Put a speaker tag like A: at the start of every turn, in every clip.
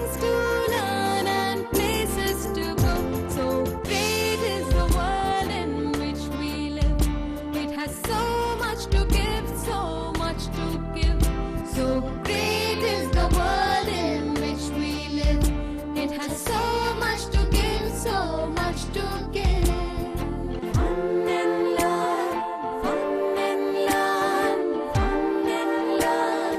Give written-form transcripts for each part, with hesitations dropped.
A: things to learn and places to go. So great is the world in which we live. It has so much to give, so much to give. So great is the world in which we live. It has so much to give, so much to give. Fun and learn, fun and learn, fun and learn,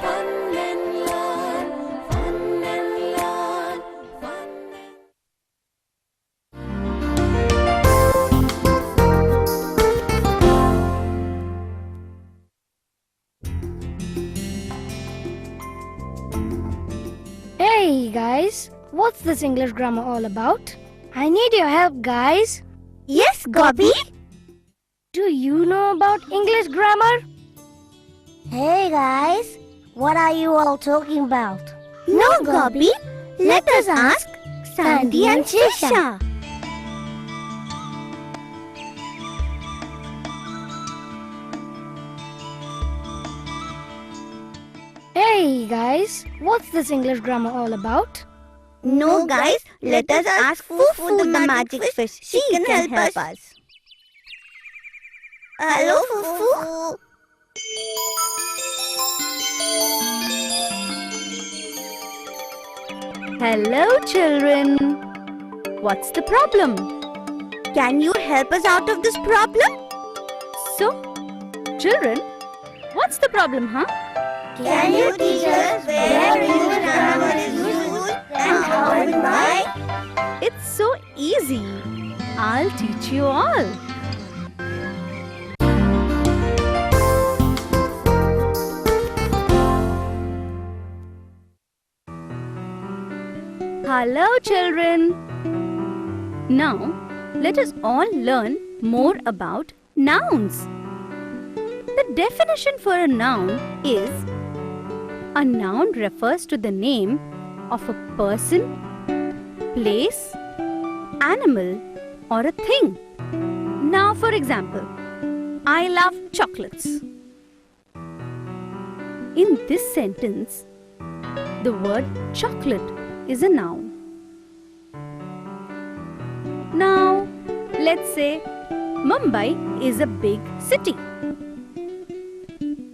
A: fun and learn, fun and learn, fun and
B: Hey guys, what's this English grammar all about? I need your help, guys.
C: Yes, Gobby?
B: Do you know about English grammar?
C: Hey guys, what are you all talking about? No, Gobby. Let us ask Sandy and Trisha.
B: Hey guys, what's this English grammar all about?
C: No, guys, let us ask Fufu the magic fish. She can help us. Hello, Fufu.
D: Hello, children. What's the problem?
C: Can you help us out of this problem?
D: So, children, what's the problem, huh?
C: Can you teach us where English grammar is used and how and why?
D: It's so easy. I'll teach you all. Hello, children. Now, let us all learn more about nouns. The definition for a noun is: a noun refers to the name of a person, place, animal, or a thing. Now, for example, I love chocolates. In this sentence, the word chocolate is a noun. Now, let's say Mumbai is a big city.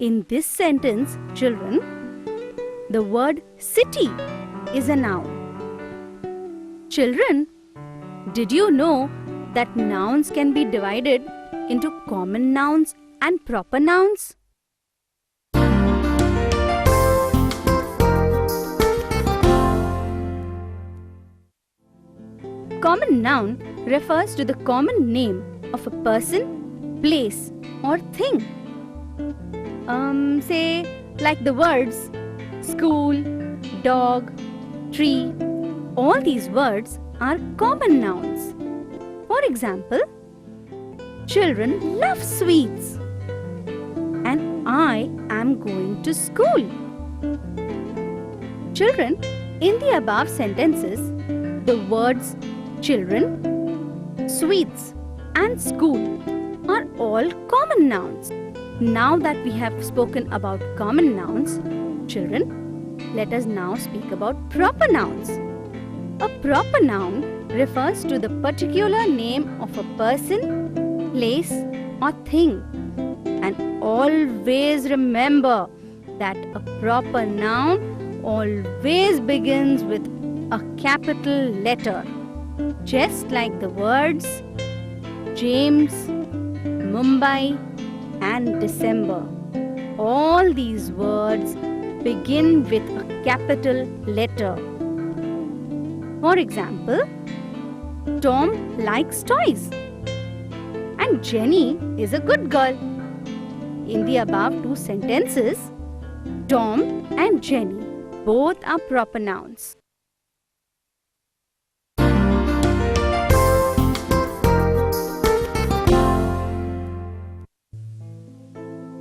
D: In this sentence, children, the word city is a noun. Children, did you know that nouns can be divided into common nouns and proper nouns? Common noun refers to the common name of a person, place, or thing. Say, like the words school, dog, tree. All these words are common nouns. For example, children love sweets, and I am going to school. Children, in the above sentences, the words children, sweets, and school are all common nouns. Now that we have spoken about common nouns, children, let us now speak about proper nouns. A proper noun refers to the particular name of a person, place, or thing. And always remember that a proper noun always begins with a capital letter. Just like the words James, Mumbai, and December. All these words begin with a capital letter. For example, Tom likes toys and Jenny is a good girl. In the above two sentences, Tom and Jenny both are proper nouns.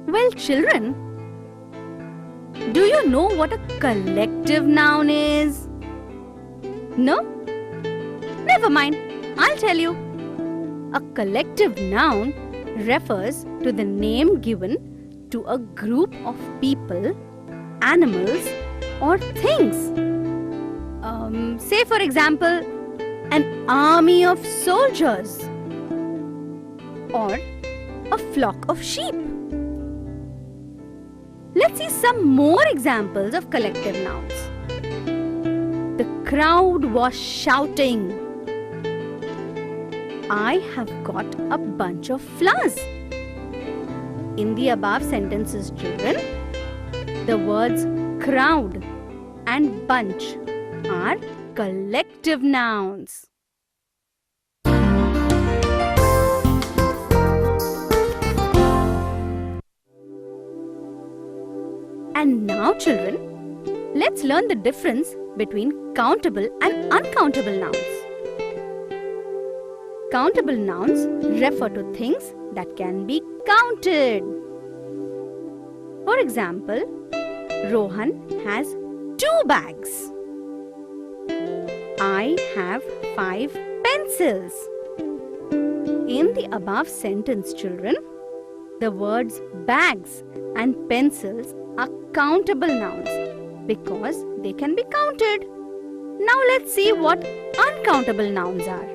D: Well, children, do you know what a collective noun is? No? Never mind, I'll tell you. A collective noun refers to the name given to a group of people, animals, or things. Say, for example, an army of soldiers or a flock of sheep. Let's see some more examples of collective nouns. The crowd was shouting, I have got a bunch of flowers. In the above sentences, children, the words crowd and bunch are collective nouns. And now, children, let's learn the difference between countable and uncountable nouns. Countable nouns refer to things that can be counted. For example, Rohan has 2 bags. I have 5 pencils. In the above sentence, children, the words bags and pencils are countable nouns because they can be counted. Now let's see what uncountable nouns are.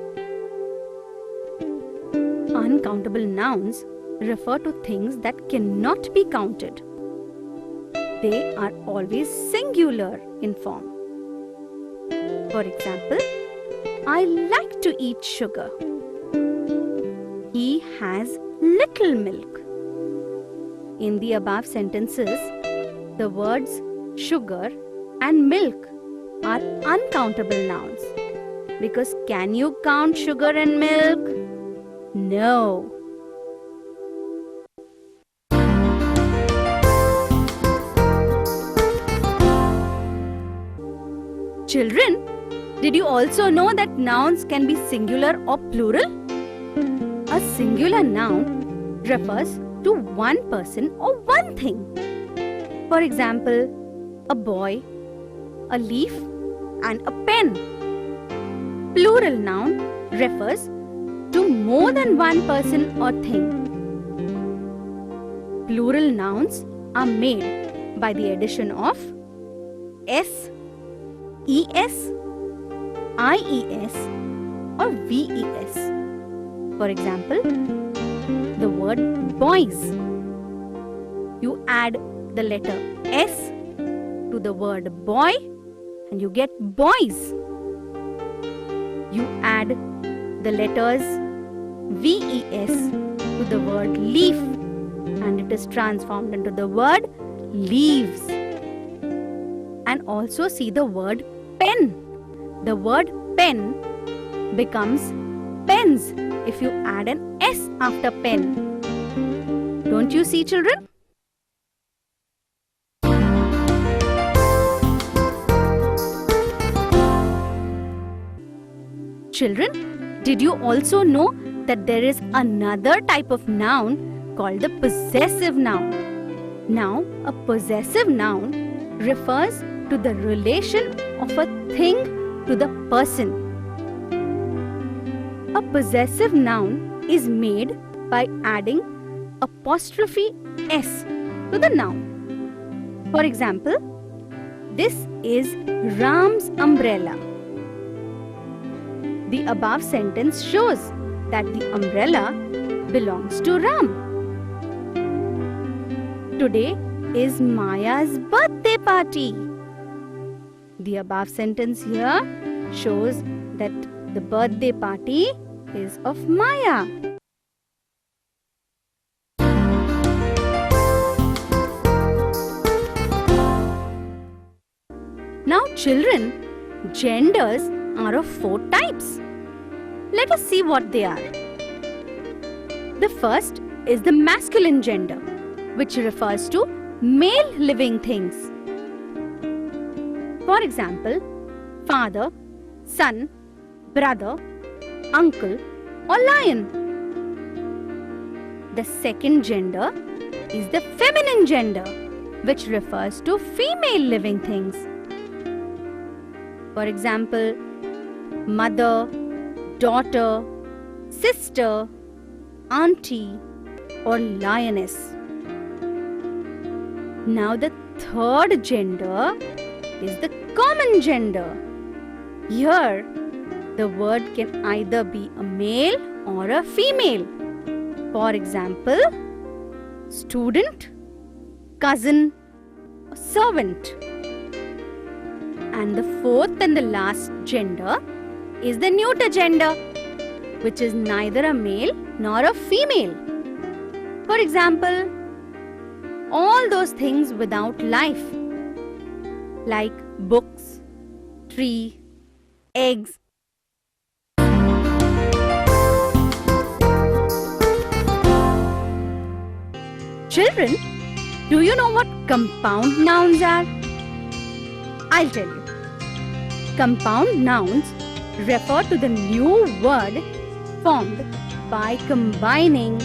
D: Uncountable nouns refer to things that cannot be counted. They are always singular in form. For example, I like to eat sugar. He has little milk. In the above sentences, the words sugar and milk are uncountable nouns because can you count sugar and milk? No. Children, did you also know that nouns can be singular or plural? A singular noun refers to one person or one thing. For example, a boy, a leaf, and a pen. Plural noun refers to more than one person or thing. Plural nouns are made by the addition of s, es, ies, or ves. For example, the word boys. You add the letter s to the word boy and you get boys. You add the letters ves to the word leaf and it is transformed into the word leaves. And also see the word pen. The word pen becomes pens if you add an s after pen. Don't you see, children? Children, did you also know that there is another type of noun called the possessive noun? Now, a possessive noun refers to the relation of a thing to the person. A possessive noun is made by adding apostrophe s to the noun. For example, this is Ram's umbrella. The above sentence shows that the umbrella belongs to Ram. Today is Maya's birthday party. The above sentence here shows that the birthday party is of Maya. Now, children, genders are of 4 types. Let us see what they are. The first is the masculine gender, which refers to male living things. For example, father, son, brother, uncle, or lion. The second gender is the feminine gender, which refers to female living things. For example, mother, daughter, sister, auntie, or lioness. Now the third gender is the common gender. Here, the word can either be a male or a female. For example, student, cousin, servant. And the fourth and the last gender is the neuter gender, which is neither a male nor a female. For example, all those things without life, like books, tree, eggs. Children, do you know what compound nouns are? I'll tell you. Compound nouns refer to the new word formed by combining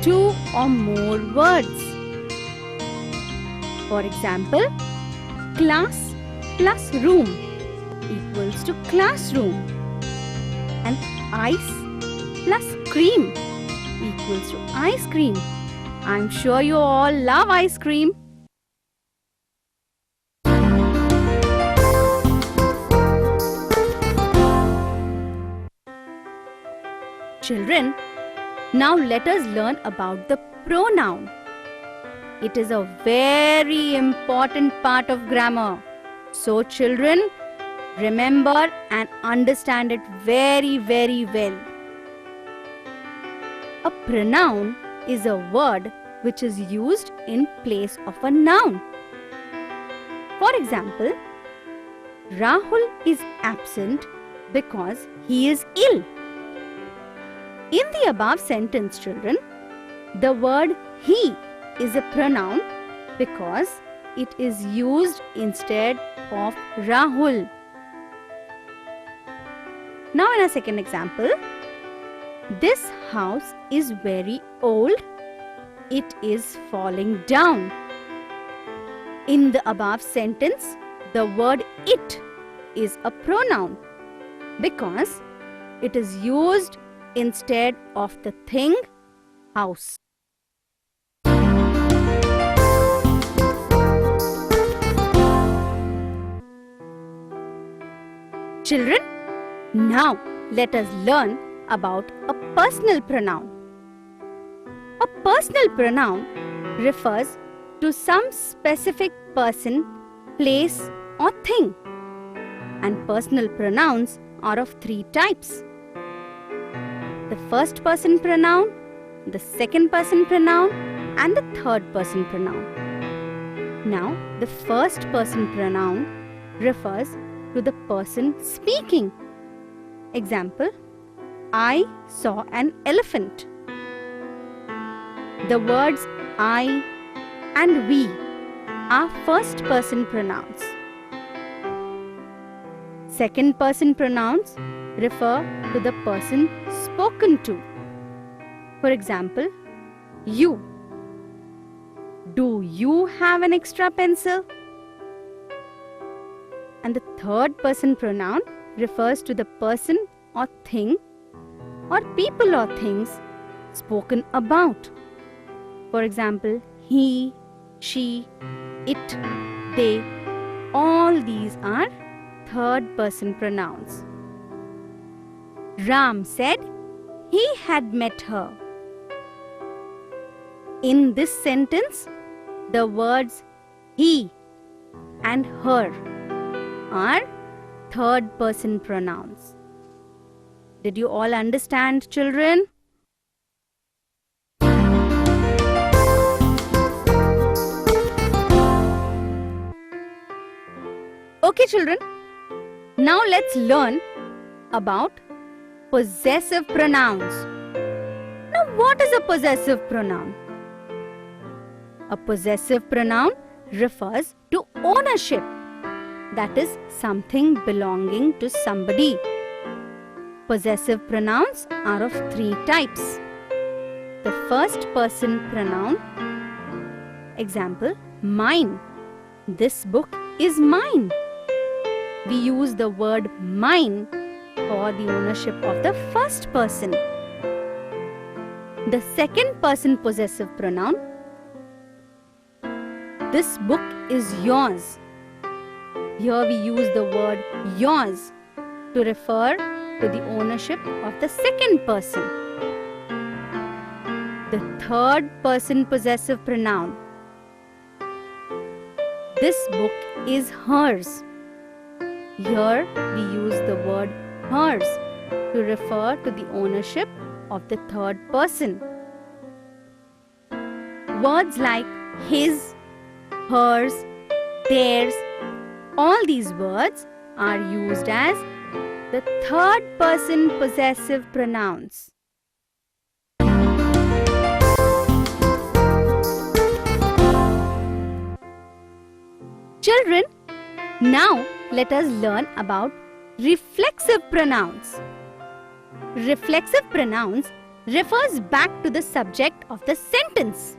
D: two or more words. For example, class plus room equals to classroom, and ice plus cream equals to ice cream. I'm sure you all love ice cream. Children, now let us learn about the pronoun. It is a very important part of grammar. So children, remember and understand it very, very well. A pronoun is a word which is used in place of a noun. For example, Rahul is absent because he is ill. In the above sentence, children, the word he is a pronoun because it is used instead of Rahul. Now in our second example, this house is very old. It is falling down. In the above sentence, the word it is a pronoun because it is used instead of the thing house. Children, now let us learn about a personal pronoun. A personal pronoun refers to some specific person, place or thing. And personal pronouns are of three types: the first person pronoun, the second person pronoun and the third person pronoun. Now, the first person pronoun refers to the person speaking. Example, I saw an elephant. The words I and we are first person pronouns. Second person pronouns refer to the person spoken to. For example, you. Do you have an extra pencil? And the third person pronoun refers to the person or thing or people or things spoken about. For example, he, she, it, they. All these are third person pronouns. Ram said he had met her. In this sentence, the words he and her are third person pronouns. Did you all understand, children? Okay, children. Now let's learn about possessive pronouns. Now, what is a possessive pronoun? A possessive pronoun refers to ownership. That is, something belonging to somebody. Possessive pronouns are of three types. The first person pronoun. Example, mine. This book is mine. We use the word mine for the ownership of the first person. The second person possessive pronoun. This book is yours. Here we use the word yours to refer to the ownership of the second person. The third person possessive pronoun. This book is hers. Here we use the word hers to refer to the ownership of the third person. Words like his, hers, theirs, all these words are used as the third person possessive pronouns. Children, now let us learn about reflexive pronouns. Reflexive pronouns refers back to the subject of the sentence,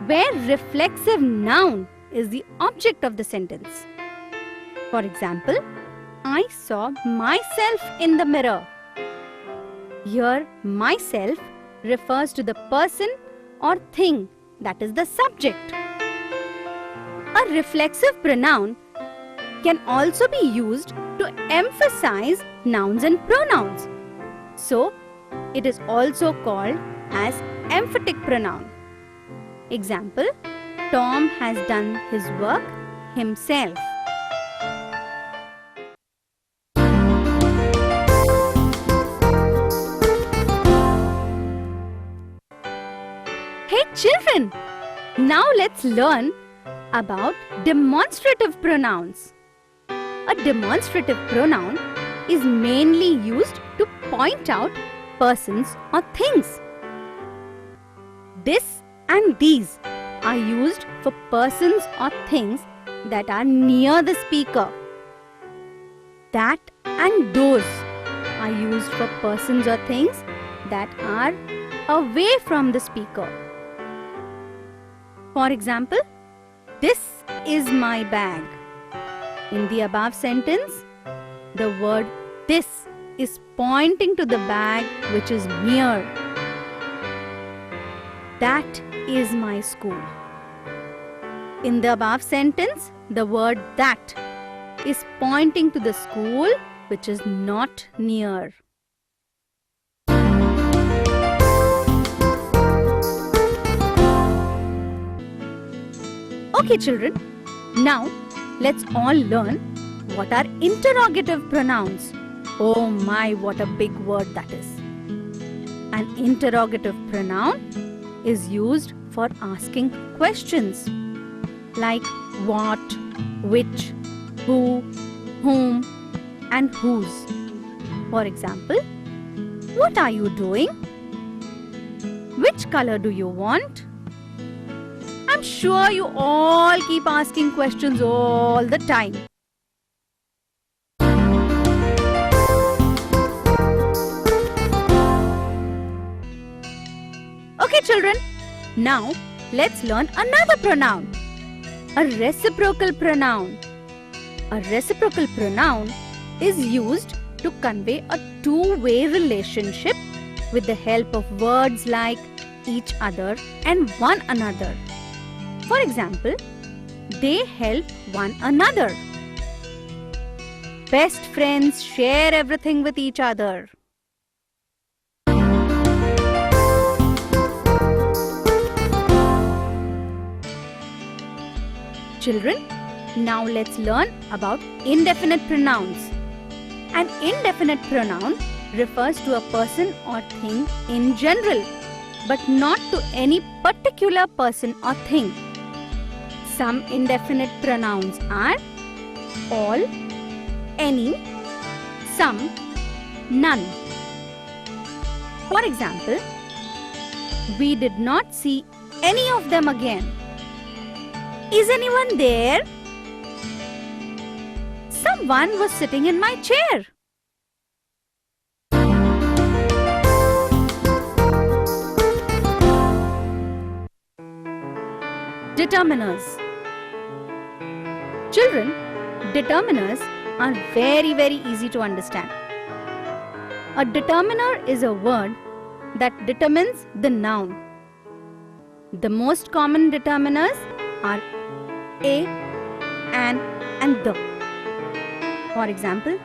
D: where reflexive noun is the object of the sentence. For example, I saw myself in the mirror. Here, myself refers to the person or thing that is the subject. A reflexive pronoun can also be used to emphasize nouns and pronouns. So, it is also called as emphatic pronoun. Example, Tom has done his work himself. Hey children, now let's learn about demonstrative pronouns. A demonstrative pronoun is mainly used to point out persons or things. This and these are used for persons or things that are near the speaker. That and those are used for persons or things that are away from the speaker. For example, this is my bag. In the above sentence, the word this is pointing to the bag which is near. That is my school. In the above sentence, the word that is pointing to the school which is not near. Okay children, now let's all learn what are interrogative pronouns. Oh my, what a big word that is. An interrogative pronoun is used for asking questions like what, which, who, whom and whose. For example, what are you doing? Which color do you want? I'm sure you all keep asking questions all the time. Okay children, now let's learn another pronoun. A reciprocal pronoun. A reciprocal pronoun is used to convey a two-way relationship with the help of words like each other and one another. For example, they help one another. Best friends share everything with each other. Children, now let's learn about indefinite pronouns. An indefinite pronoun refers to a person or thing in general, but not to any particular person or thing. Some indefinite pronouns are all, any, some, none. For example, we did not see any of them again. Is anyone there? Someone was sitting in my chair. Determiners. Children, determiners are very easy to understand. A determiner is a word that determines the noun. The most common determiners are a, an and the. For example,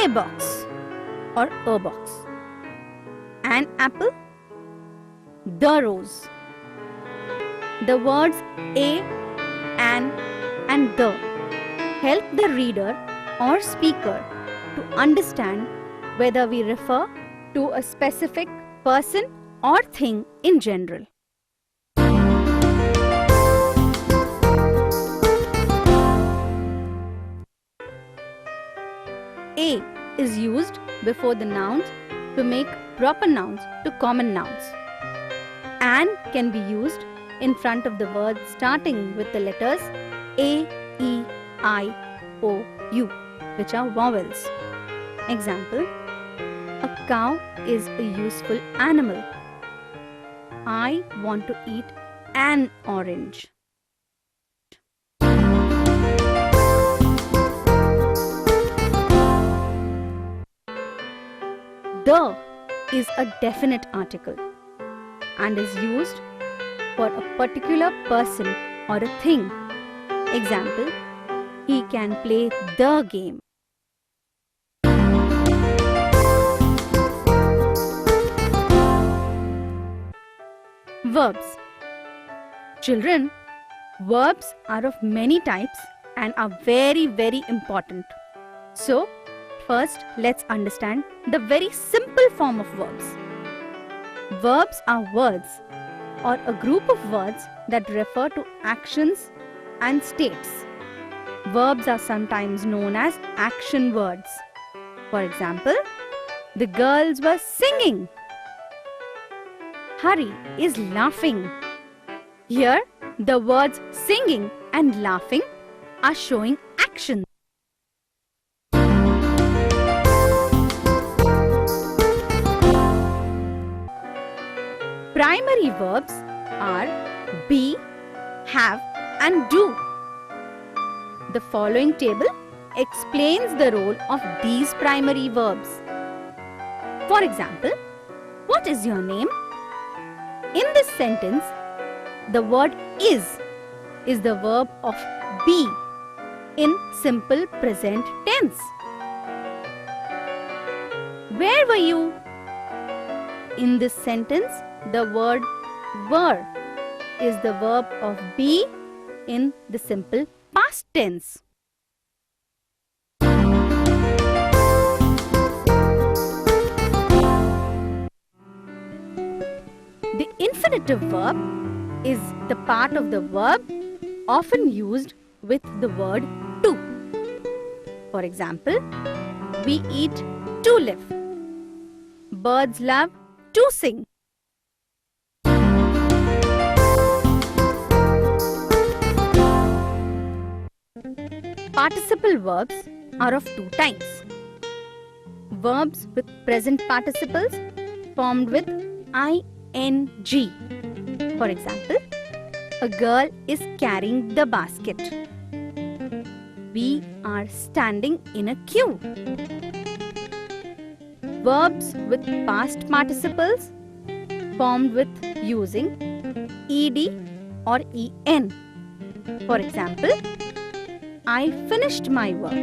D: A box or a box. An apple, the rose. The words a, an and the help the reader or speaker to understand whether we refer to a specific person or thing in general. A is used before the nouns to make proper nouns to common nouns. An can be used in front of the words starting with the letters A, E, I, O, U, which are vowels. Example: a cow is a useful animal. I want to eat an orange. The is a definite article and is used for a particular person or a thing. Example: he can play the game. Verbs. Children, verbs are of many types and are very, very important. So, first let's understand the very simple form of verbs. Verbs are words or a group of words that refer to actions and states. Verbs are sometimes known as action words. For example, the girls were singing. Hari is laughing. Here, the words singing and laughing are showing action. Primary verbs are be, have and do. The following table explains the role of these primary verbs. For example, what is your name? In this sentence, the word is the verb of be in simple present tense. Where were you? In this sentence, the word were is the verb of be in the simple past tense. The infinitive verb is the part of the verb often used with the word to. For example, we eat to live. Birds love to sing. Participle verbs are of two types. Verbs with present participles formed with ing. For example, a girl is carrying the basket. We are standing in a queue. Verbs with past participles formed with using ed or en. For example, I finished my work.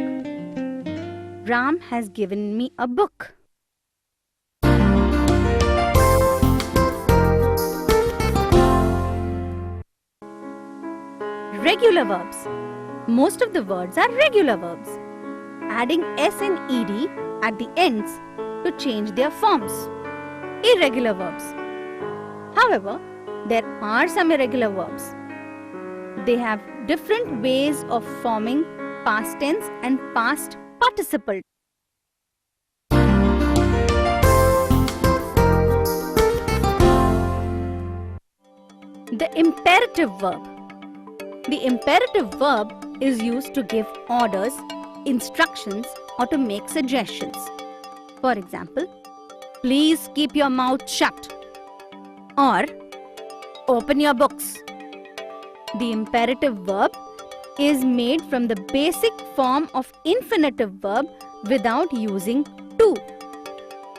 D: Ram has given me a book. Regular verbs. Most of the words are regular verbs, adding s and ed at the ends to change their forms. Irregular verbs. However, there are some irregular verbs. They have different ways of forming past tense and past participle. The imperative verb. The imperative verb is used to give orders, instructions, or to make suggestions. For example, please keep your mouth shut, or open your books. The imperative verb is made from the basic form of infinitive verb without using to.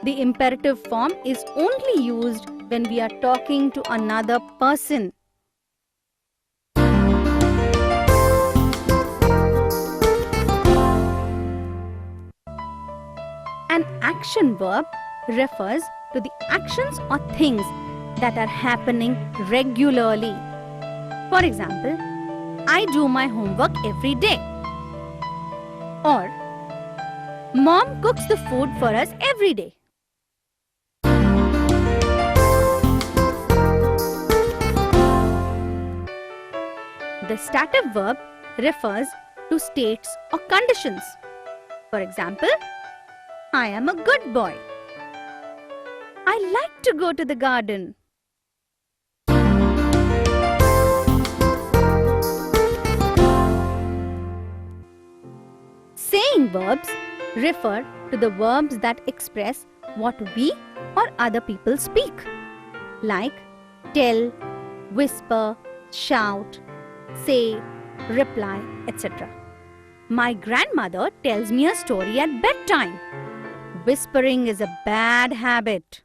D: The imperative form is only used when we are talking to another person. An action verb refers to the actions or things that are happening regularly. For example, I do my homework every day. Or, Mom cooks the food for us every day. The stative verb refers to states or conditions. For example, I am a good boy. I like to go to the garden. Saying verbs refer to the verbs that express what we or other people speak, like tell, whisper, shout, say, reply, etc. My grandmother tells me a story at bedtime. Whispering is a bad habit.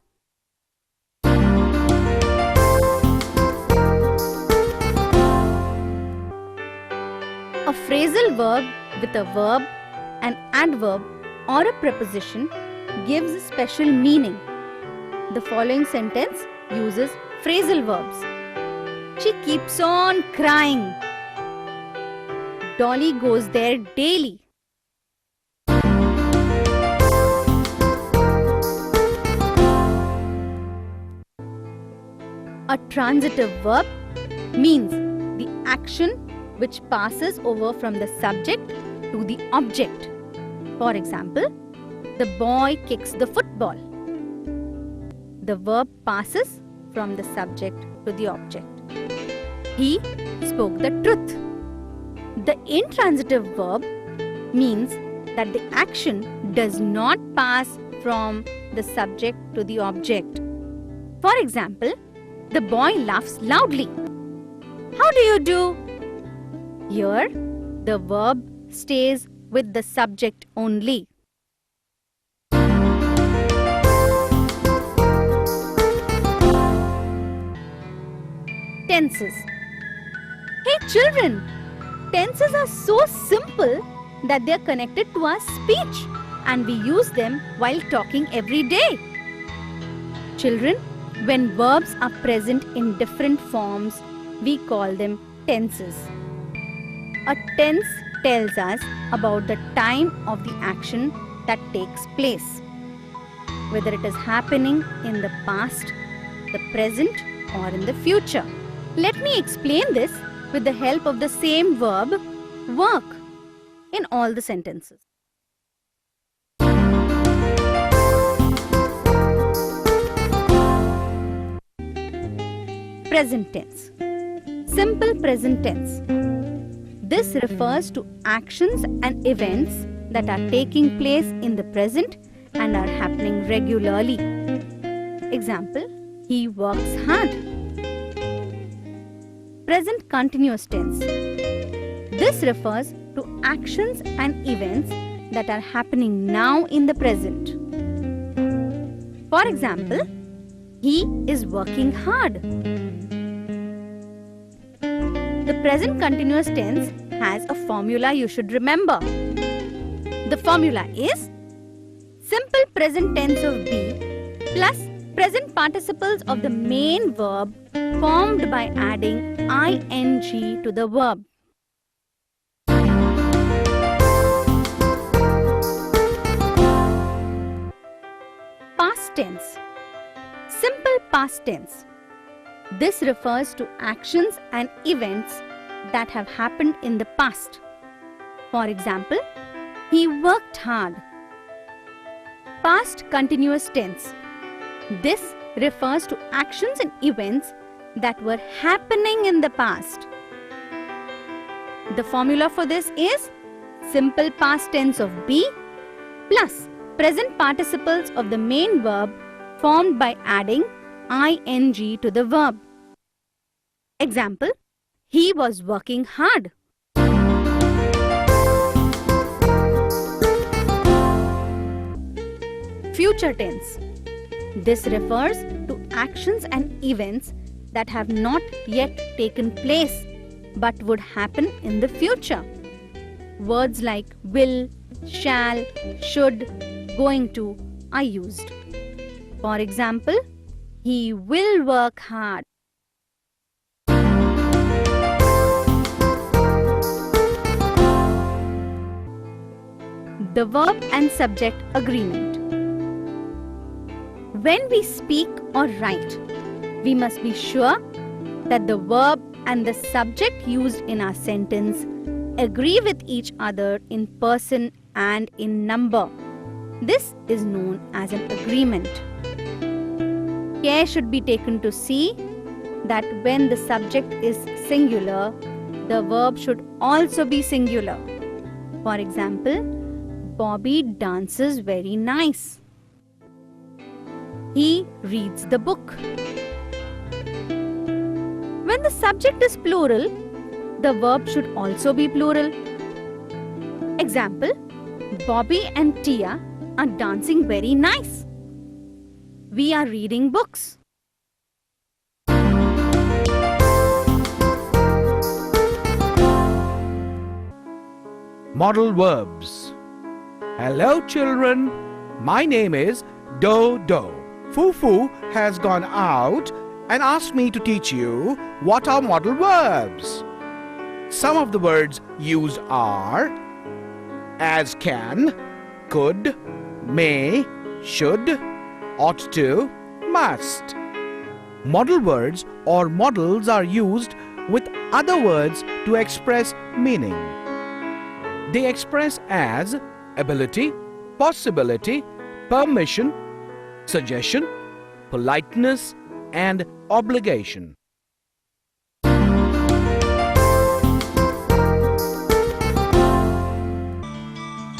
D: A phrasal verb with a verb, an adverb, or a preposition gives a special meaning. The following sentence uses phrasal verbs. She keeps on crying. Dolly goes there daily. A transitive verb means the action which passes over from the subject to the object. For example, the boy kicks the football. The verb passes from the subject to the object. He spoke the truth. The intransitive verb means that the action does not pass from the subject to the object. For example, the boy laughs loudly. How do you do? Here, the verb stays with the subject only. Tenses. Hey children, tenses are so simple that they are connected to our speech and we use them while talking every day. Children, when verbs are present in different forms, we call them tenses. A tense tells us about the time of the action that takes place, whether it is happening in the past, the present, or in the future. Let me explain this with the help of the same verb, work, in all the sentences. Present tense. Simple present tense. This refers to actions and events that are taking place in the present and are happening regularly. Example, he works hard. Present continuous tense. This refers to actions and events that are happening now in the present. For example, he is working hard. The present continuous tense has a formula you should remember. The formula is simple present tense of be plus present participles of the main verb formed by adding ing to the verb. Past tense. Simple past tense. This refers to actions and events that have happened in the past. For example, he worked hard. Past continuous tense. This refers to actions and events that were happening in the past. The formula for this is simple past tense of be plus present participles of the main verb formed by adding ing to the verb. Example, he was working hard. Future tense. This refers to actions and events that have not yet taken place but would happen in the future. Words like will, shall, should, going to are used. For example, he will work hard. The verb and subject agreement. When we speak or write, we must be sure that the verb and the subject used in our sentence agree with each other in person and in number. This is known as an agreement. Care should be taken to see that when the subject is singular, the verb should also be singular. For example, Bobby dances very nice. He reads the book. When the subject is plural, the verb should also be plural. Example, Bobby and Tia are dancing very nice. We are reading books.
E: Model verbs. Hello children, my name is Dodo. Fufu has gone out and asked me to teach you what are model verbs. Some of the words used are as can, could, may, should, ought to, must. Model words or models are used with other words to express meaning. They express as ability, possibility, permission, suggestion, politeness, and obligation.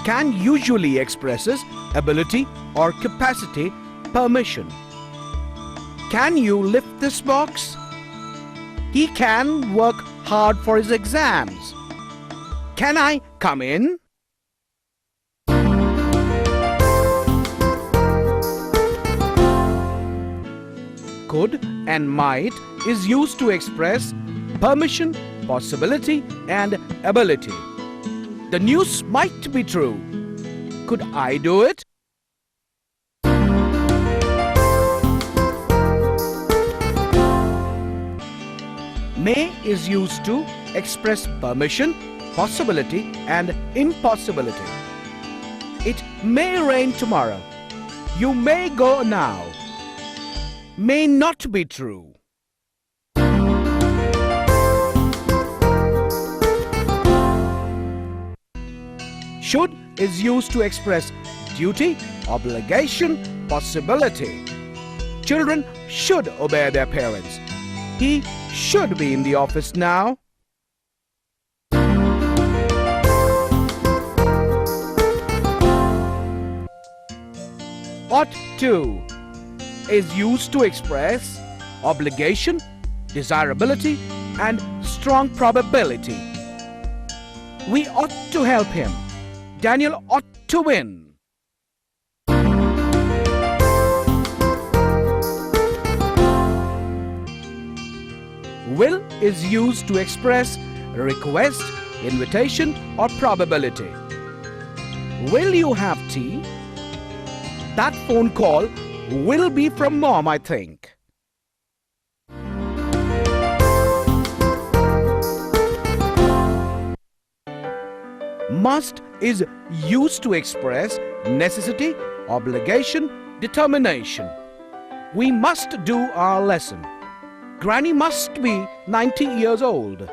E: Can usually expresses ability or capacity, permission. Can you lift this box? He can work hard for his exams. Can I come in? Could and might is used to express permission, possibility, and ability. The news might be true. Could I do it? May is used to express permission, possibility, and impossibility. It may rain tomorrow. You may go now. May not be true. Should is used to express duty, obligation, possibility. Children should obey their parents. He should be in the office now. Ought to is used to express obligation, desirability, and strong probability. We ought to help him. Daniel ought to win. Will is used to express request, invitation, or probability. Will you have tea? That phone call will be from Mom, I think. Must is used to express necessity, obligation, determination. We must do our lesson. Granny must be 90 years old.